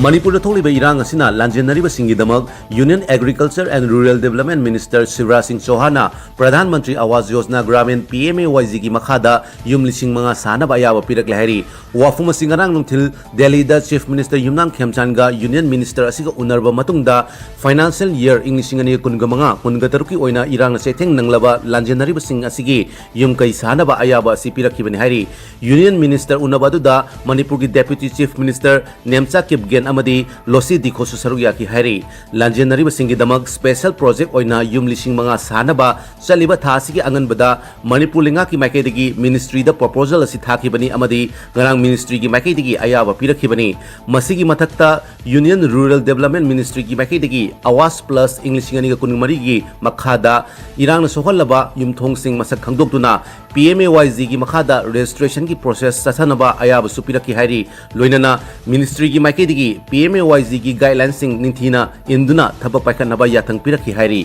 Manipur tholiba irang asina lanjenariba singidamak Union Agriculture and Rural Development Minister Shivraj Singh Chauhana Pradhan Mantri Awas Yojana Gramin PMAYG gi makhada yum lising mga sana ba ayaba pirak lahari wafuma singarang nungthil Delhi da Chief Minister Yumnam Khemchandga Union Minister asiga unarba matungda financial year inglisingani kunga mga kunga taruki oina irang setheng nanglaba lanjenariba sing asigi yum kai sana ba ayaba si pirak kibani hari Union Minister unabaduda Manipur gi Deputy Chief Minister Nemcha Kipgen amadi losi dikhosu sarugya ki hari lanjenari basingi damak special project oina yum lising mga sanaba chaliba thasi ki anganbada Manipur linga ki maikaidagi ministry da proposal asi thakibani amadi ngarang ministry ki maikaidagi ayaba pirakhibani masigi mathakta Union Rural Development Ministry ki maikaidagi Awas Plus English ngani ga kunmari gi makhada irang na sohallaba yumthong sing masak khangdoktuna PMAYG ki makhada registration ki process sasanaba ayaba supiraki hari loinana ministry ki maikaidagi PMAYG की guideline Singh निंथीना इंदुना थबक पाइखनबा याथंग पिरखि हाइरी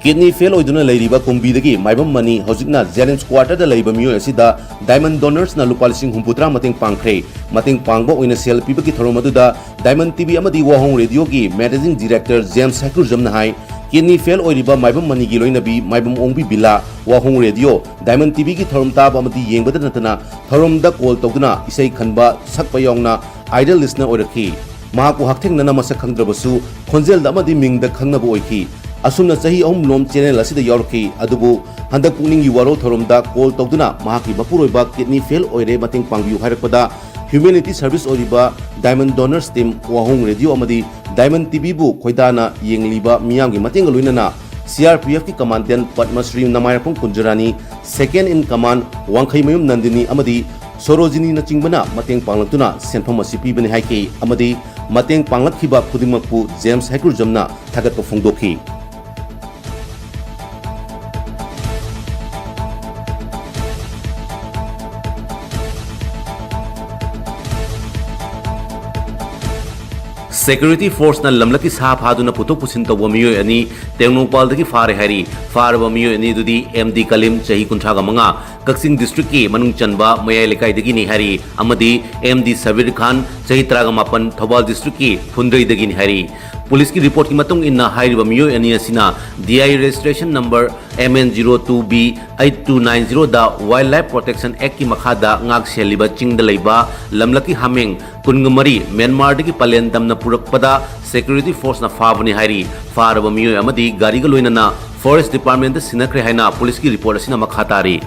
kidney fail होइदुना लैरिबा कुंबीदगी Maibam money हौजिकना जेलेंस quarter दा लैबा मियो एसिदा diamond donors ना लुपा लिसिंग हुंपुत्रा मतेंग पांगख्रे मतेंग पांगबा ओइना cell पिबगी थरोम अदुदा diamond TV अमदी वाहोंग radio की managing director James हैकुर जमना high kidney fail ओइरिबा Maibam money की लोइनबी माइबम ओंबी बिला वाहोंग radio diamond TV की थरोम ताब अमदी येंगबदा नतना थरोम दा कॉल तौदुना इसै खनबा सकपा यौंगना आइडल लिसनर ओइरखी महाकु हक्थेंगना मसक खंद्रबसु खोंजेल दा अमदी मिंगदा खंगनबो ओइखी असुमना सही अहम लोम चैनल असिदा यावरखी अदुबु हंदक पुनिंग युवारो थरोमदा कॉल तौदुना महाकी मपुरोइबा किडनी फेल ओइरे मतेंग पांगबियु हाइरकपदा ह्यूमैनिटी सर्विस ओरिबा डायमंड डोनर्स टीम वाहोंग रेडियो अमदी डायमंड टीवी बु खोइदाना येंगलिबा मियामगी मतेंग लोइनना CRPF की कमांडेंट पद्मश्री नमायरपुंग Kunjarani second in command Wangkhemayum Nandini अमदी सरोजिनी नचिंगबना मतेंग पांगलक्तुना सेंफम असि पीबने हाइके अमदी मतेंग पांगलखिबा खुदिमकपु जेम्स हैकुर जमना थागतप फोंदोखी Security force na lamlaki sa phaduna putok pusin to miyo ani tengnongpal dagi fare hari farba miyo ani dudi MD Kalim chahi kunthraga manga Kaksing district ki manung chanba mayai lekai dagi ni hari amadi MD Sabir Khan chahi traga mapan Thobal district ki Phundrei dagi ni hari police की report की मतुंग इन्ना हाइरिबा मियो any असिना DI registration number MN02B 8290 दा wild life protection act की मखादा ngak सेलिबा चिंग द लैबा लमलकी हामेंग कुनगमरी म्यांमार दगी पलेन दमना पुरकपदा सिक्योरिटी फोर्स ना फाबनी हाइरी फारबा मियो अमदी गारी ग लोइनना फॉरेस्ट डिपार्टमेंट द सिनखरे हाइना पुलिस की रिपोर्ट असिना मखातारी